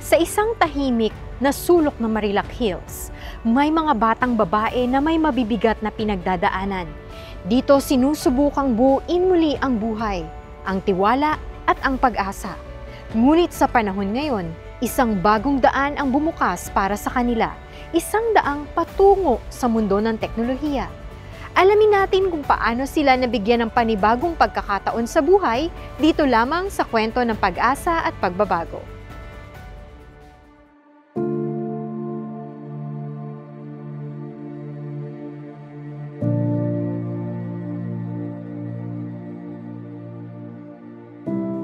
Sa isang tahimik na sulok ng Marilac Hills, may mga batang babae na may mabibigat na pinagdadaanan. Dito sinusubukang buuin muli ang buhay, ang tiwala at ang pag-asa. Ngunit sa panahon ngayon, isang bagong daan ang bumukas para sa kanila, isang daang patungo sa mundo ng teknolohiya. Alamin natin kung paano sila nabigyan ng panibagong pagkakataon sa buhay dito lamang sa kwento ng pag-asa at pagbabago.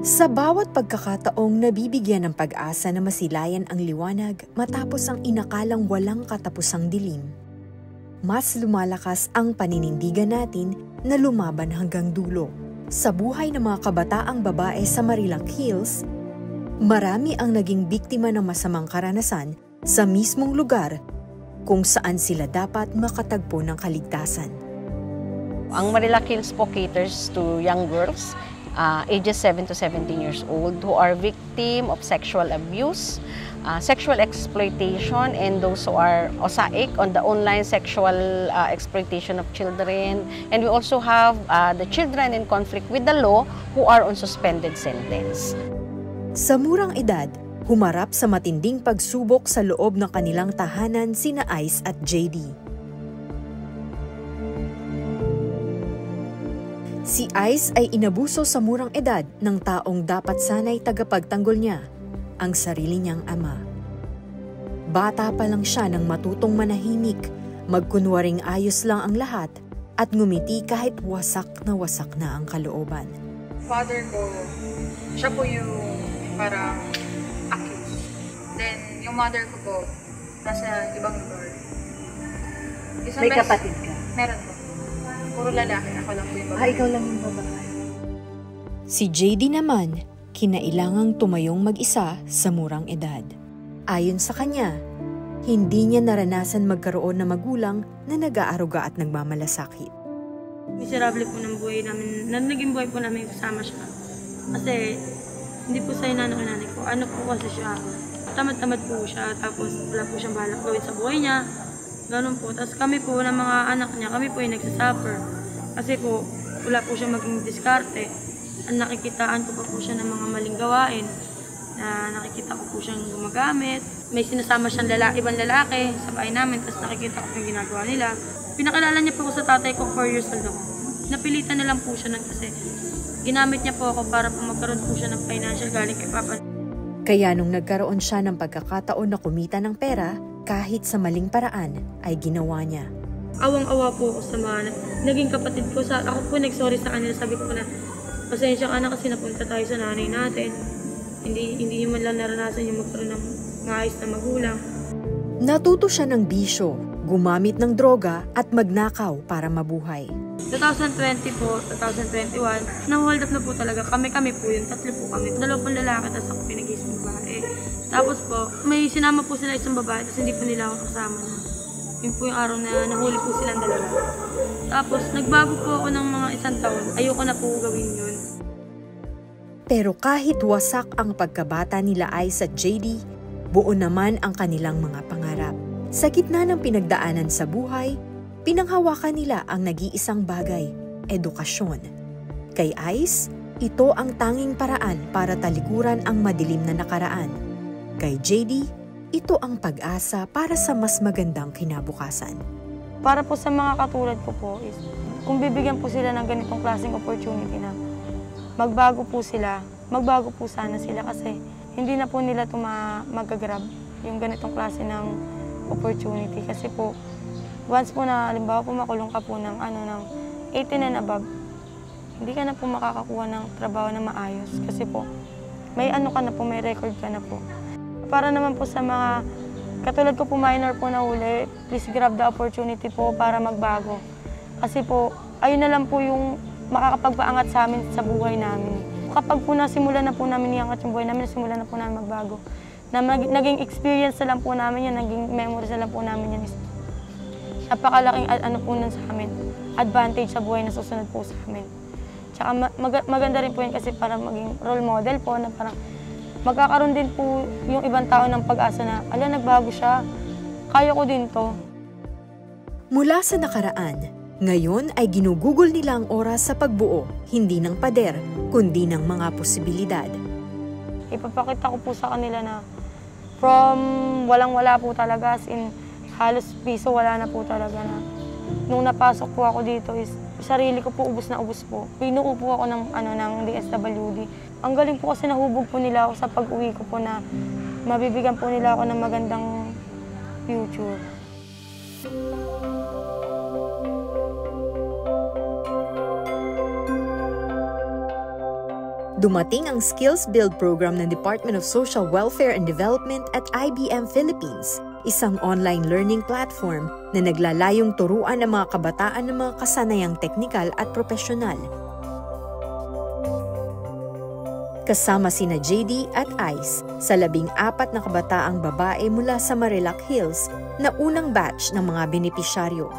Sa bawat pagkakataong nabibigyan ng pag-asa na masilayan ang liwanag matapos ang inakalang walang katapusang dilim, mas lumalakas ang paninindigan natin na lumaban hanggang dulo. Sa buhay ng mga kabataang babae sa Marilac Hills, marami ang naging biktima ng masamang karanasan sa mismong lugar kung saan sila dapat makatagpo ng kaligtasan. Ang Marilac Hills po caters to young girls ages 7 to 17 years old who are victim of sexual abuse, sexual exploitation, and those who are OSAIC on the online sexual exploitation of children. And we also have the children in conflict with the law who are on suspended sentence. Sa murang edad, humarap sa matinding pagsubok sa loob ng kanilang tahanan sina Ice at JD. Si Ice ay inabuso sa murang edad ng taong dapat sana'y tagapagtanggol niya, ang sarili niyang ama. Bata pa lang siya nang matutong manahimik, magkunwaring ayos lang ang lahat, at ngumiti kahit wasak na ang kalooban. Father ko, siya po yung parang accused. Then, yung mother ko po, nasa ibang lugar. May kapatid ka? Meron po. Puro lalaki, ako lang po yung babae. Ikaw lang yung babae. Si JD naman, kinailangang tumayong mag-isa sa murang edad. Ayon sa kanya, hindi niya naranasan magkaroon ng magulang na nag-aaruga at nagmamalasakit. Miserable po ng buhay namin, naging buhay po namin kasama siya. Kasi hindi po sa nanay ko, ano po kasi siya, tamad-tamad po siya, tapos wala po siyang balak gawin sa buhay niya. Ganun po. Tapos kami po ng mga anak niya, kami po yung nagsasuffer. Kasi po, wala po siya maging diskarte. Ang nakikitaan ko pa po siya ng mga maling gawain. Na nakikita ko po siyang gumagamit. May sinasama siyang ibang lalaki sa bahay namin, tapos nakikita ko yung ginagawa nila. Pinakilala niya po ako sa tatay ko, 4 years old ako. Napilitan na lang po siya kasi ginamit niya po ako para po magkaroon po siya ng financial galing kay Papa. Kaya nung nagkaroon siya ng pagkakataon na kumita ng pera, kahit sa maling paraan, ay ginawa niya. Awang-awa po ako sa mga naging kapatid ko. Ako po nag-sorry sa kanila. Sabi ko na, pasensya ka na kasi napunta tayo sa nanay natin. Hindi man lang naranasan yung magkaroon ng maayos na magulang. Natuto siya ng bisyo, gumamit ng droga at magnakaw para mabuhay. 2020 po, 2021, na-hold up na po talaga. Kami po yun, 3 po kami. 2 pong lalaki, tapos ako pinag-isang babae. Tapos po, may sinama po sila isang babae, tapos hindi po nila ako kasama na. Yun po yung araw na nahuli po silang dalawa. Tapos, nagbago po ako ng mga 1 taon. Ayoko na po gawin yun. Pero kahit wasak ang pagkabata nila Ice at JD, buo naman ang kanilang mga pangarap. Sa gitna ng pinagdaanan sa buhay, pinanghawakan nila ang nag-iisang bagay, edukasyon. Kay Ice, ito ang tanging paraan para talikuran ang madilim na nakaraan. Kay JD, ito ang pag-asa para sa mas magandang kinabukasan. Para po sa mga katulad ko po is, kung bibigyan po sila ng ganitong klaseng opportunity na magbago po sana sila kasi hindi na po nila ito magagrab yung ganitong klase ng opportunity. Kasi po, once po na, halimbawa po makulong ka po ng 18 and above, hindi ka na po makakakuha ng trabaho na maayos. Kasi po, may may record ka na po. Para naman po sa mga, katulad ko po minor po na huli, please grab the opportunity po para magbago. Kasi po, ayun na lang po yung makakapagpaangat sa amin sa buhay namin. Kapag po nasimulan na po namin iangat yung buhay namin, nasimulan na po namin magbago. Na naging experience na lang po namin yan, naging memories na lang po namin yan. Napakalaking po nun sa amin, advantage sa buhay na susunod po sa amin. Tsaka maganda rin po yan kasi para maging role model po na parang magkakaroon din po yung ibang tao ng pag-asa na, ala, nagbago siya. Kaya ko din to. Mula sa nakaraan, ngayon ay ginugugol nila ang oras sa pagbuo, hindi ng pader, kundi ng mga posibilidad. Ipapakita ko po sa kanila na from walang-wala po talaga, as in halos piso wala na po talaga na. Nung napasok po ako dito is sarili ko po ubos na ubos po. Pinuo po ako ng DSWD. Ang galing po kasi nahubog po nila ako sa pag-uwi ko po na mabibigyan po nila ako ng magandang future. Dumating ang Skills Build program ng Department of Social Welfare and Development at IBM Philippines, isang online learning platform na naglalayong turuan ng mga kabataan ng mga kasanayang teknikal at profesional. Kasama sina JD at Ice sa 14 na kabataang babae mula sa Marilac Hills na unang batch ng mga benepisyaryo.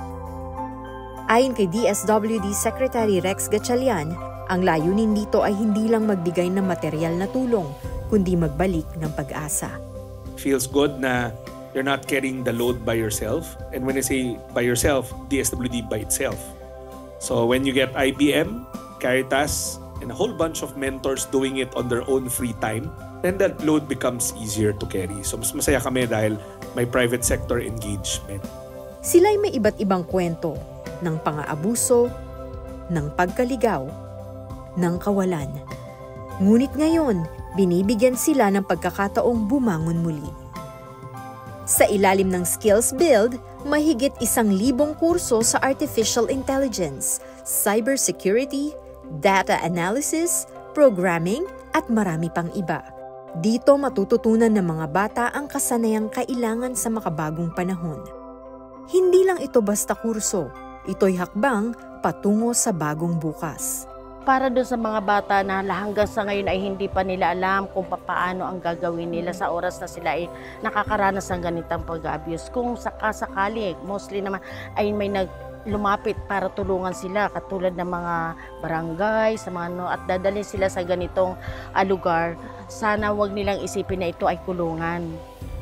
Ayon kay DSWD Secretary Rex Gatchalian, ang layunin dito ay hindi lang magbigay ng material na tulong, kundi magbalik ng pag-asa. Feels good na you're not carrying the load by yourself. And when I say by yourself, DSWD by itself. So when you get IBM, Caritas, and a whole bunch of mentors doing it on their own free time, then that load becomes easier to carry. So mas masaya kami dahil may private sector engagement. Sila'y may iba't ibang kwento ng pang-aabuso, ng pagkaligaw, ng kawalan. Ngunit ngayon, binibigyan sila ng pagkakataong bumangon muli. Sa ilalim ng Skills Build, mahigit 1,000 kurso sa artificial intelligence, cybersecurity, data analysis, programming, at marami pang iba. Dito matututunan ng mga bata ang kasanayang kailangan sa makabagong panahon. Hindi lang ito basta kurso, ito'y hakbang patungo sa bagong bukas. Para doon sa mga bata na hanggang sa ngayon ay hindi pa nila alam kung paano ang gagawin nila sa oras na sila ay nakakaranas ng ganitang pag-abuse. Kung sakasakali, mostly naman ay may lumapit para tulungan sila katulad ng mga barangay, sa mga at dadalhin sila sa ganitong lugar, sana wag nilang isipin na ito ay kulungan.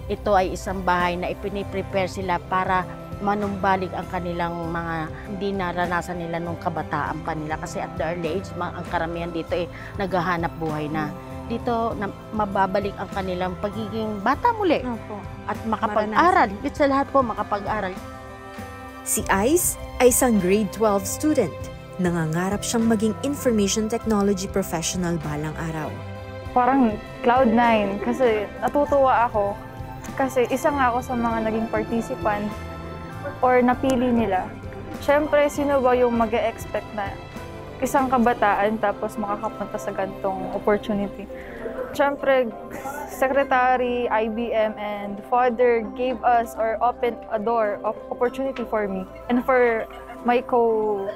Ito ay isang bahay na ipiniprepare sila para manumbalik ang kanilang mga hindi naranasan nila nung kabataan pa nila. Kasi at the early age, ang karamihan dito ay naghahanap buhay na. Dito na mababalik ang kanilang pagiging bata muli. At makapag-aral. Dito sa lahat po makapag-aral. Si Ice ay isang grade 12 student. Nangangarap siyang maging information technology professional balang araw. Parang cloud9 kasi natutuwa ako. Kasi isa nga ako sa mga naging participant or napili nila. Siyempre, sino ba yung mag-e-expect na isang kabataan tapos makakapunta sa ganitong opportunity? Siyempre, Secretary, IBM, and Father gave us or opened a door of opportunity for me and for my co-clients.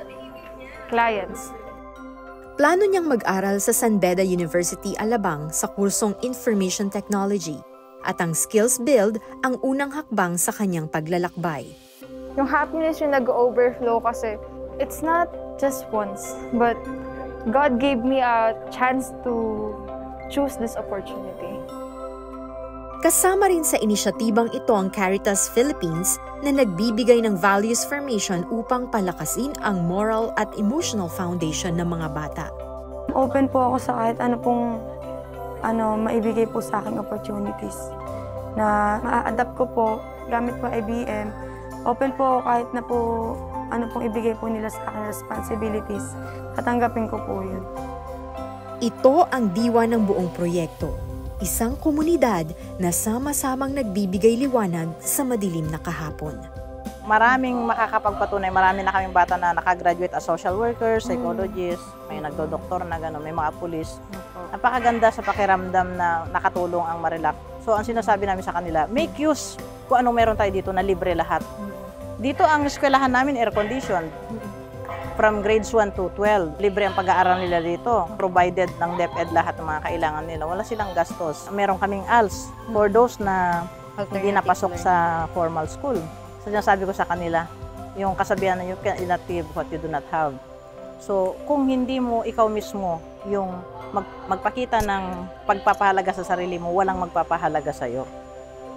Plano niyang mag-aral sa San Beda University, Alabang sa kursong Information Technology at ang Skills Build ang unang hakbang sa kanyang paglalakbay. Yung happiness yung nag-overflow kasi it's not just once, but God gave me a chance to choose this opportunity. Kasama rin sa inisyatibang ito ang Caritas Philippines na nagbibigay ng values formation upang palakasin ang moral at emotional foundation ng mga bata. Open po ako sa kahit ano pong maibigay po sa aking opportunities na ma-adapt ko po gamit po IBM. Open po kahit na po ano pong ibigay po nila sa aking responsibilities. Tatanggapin ko po yun. Ito ang diwa ng buong proyekto. Isang komunidad na sama-samang nagbibigay liwanag sa madilim na kahapon. Maraming makakapagpatunay. Marami na kaming bata na nakagraduate as social workers, psychologists, may nagdodoktor na gano'n, may mga pulis. Napakaganda sa pakiramdam na nakatulong ang Marilac. So ang sinasabi namin sa kanila, make use kung anong meron tayo dito na libre lahat. Dito ang eskwelahan namin air-conditioned. From grades 1 to 12, libre ang pag-aaral nila dito. Provided ng DepEd lahat ng mga kailangan nila. Wala silang gastos. Meron kaming ALS for those na hindi napasok sa formal school. So, sinasabi ko sa kanila, yung kasabihan na you cannot give what you do not have. So, kung hindi mo ikaw mismo yung magpakita ng pagpapahalaga sa sarili mo, walang magpapahalaga sa'yo.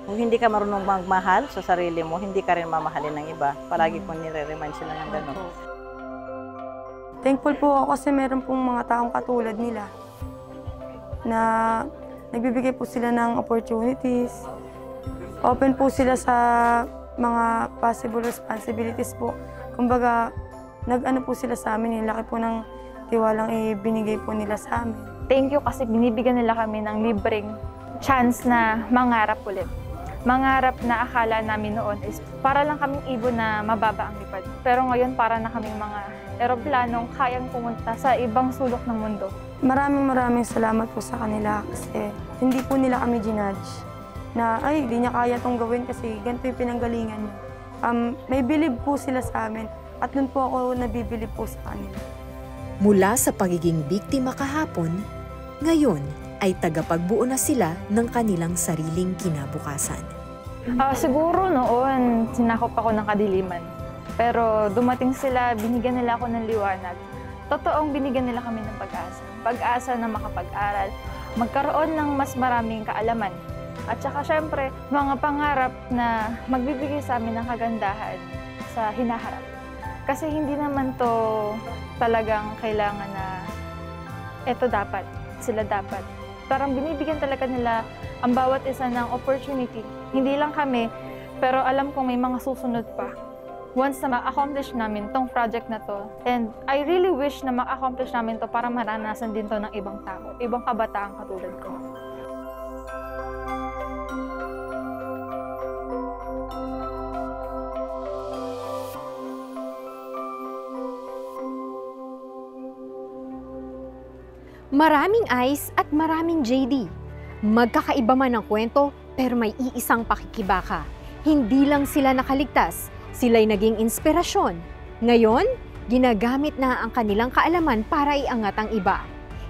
Kung hindi ka marunong magmahal sa sarili mo, hindi ka rin mamahalin ng iba. Palagi po nire-remind sila ng gano'n. Thankful po ako kasi meron pong mga taong katulad nila na nagbibigay po sila ng opportunities. Open po sila sa mga possible responsibilities po. Kumbaga, nag-ano po sila sa amin, laki po ng tiwalang ibinigay po nila sa amin. Thank you kasi binibigyan nila kami ng libreng chance na mangarap ulit. Mangarap na akala namin noon is para lang kaming ibon na mababa ang lipad. Pero ngayon para na kaming mga eroplanong kayang pumunta sa ibang sulok ng mundo. Maraming salamat po sa kanila kasi hindi po nila kami ginudge na ay, hindi niya kaya itong gawin kasi ganito yung pinanggalingan niya. May bilib po sila sa amin at nun po ako nabibilib po sa kanila. Mula sa pagiging biktima kahapon, ngayon ay tagapagbuo na sila ng kanilang sariling kinabukasan. Siguro noon, sinakop ako ng kadiliman. Pero dumating sila, binigyan nila ako ng liwanag. Totoong binigyan nila kami ng pag-asa. Pag-asa na makapag-aral, magkaroon ng mas maraming kaalaman. At saka syempre, mga pangarap na magbibigay sa amin ng kagandahan sa hinaharap. Kasi hindi naman to talagang kailangan na eto dapat, sila dapat. Parang binibigyan talaga nila ang bawat isa ng opportunity. Hindi lang kami, pero alam kong may mga susunod pa. Once na ma-accomplish namin tong project na to, and I really wish na ma-accomplish namin to para maranasan din to ng ibang tao, ibang kabataan katulad ko. Maraming Ice at maraming JD. Magkakaiba man ang kwento, pero may iisang pakikibaka. Hindi lang sila nakaligtas, sila'y naging inspirasyon. Ngayon, ginagamit na ang kanilang kaalaman para iangat ang iba.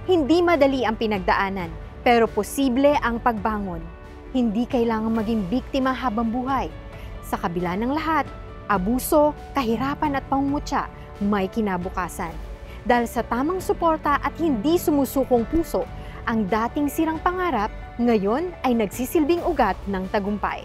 Hindi madali ang pinagdaanan, pero posible ang pagbangon. Hindi kailangang maging biktima habang buhay. Sa kabila ng lahat, abuso, kahirapan at pangungutya, may kinabukasan. Dahil sa tamang suporta at hindi sumusukong puso, ang dating sirang pangarap ngayon ay nagsisilbing ugat ng tagumpay.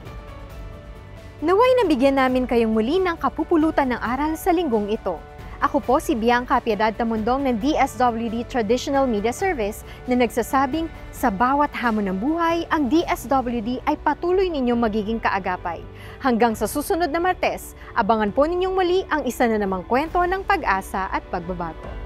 Naway nabigyan namin kayong muli ng kapupulutan ng aral sa linggong ito. Ako po si Bianca Piedad Tamundong ng DSWD Traditional Media Service na nagsasabing sa bawat hamon ng buhay, ang DSWD ay patuloy ninyong magiging kaagapay. Hanggang sa susunod na Martes, abangan po ninyong muli ang isa na namang kwento ng pag-asa at pagbabago.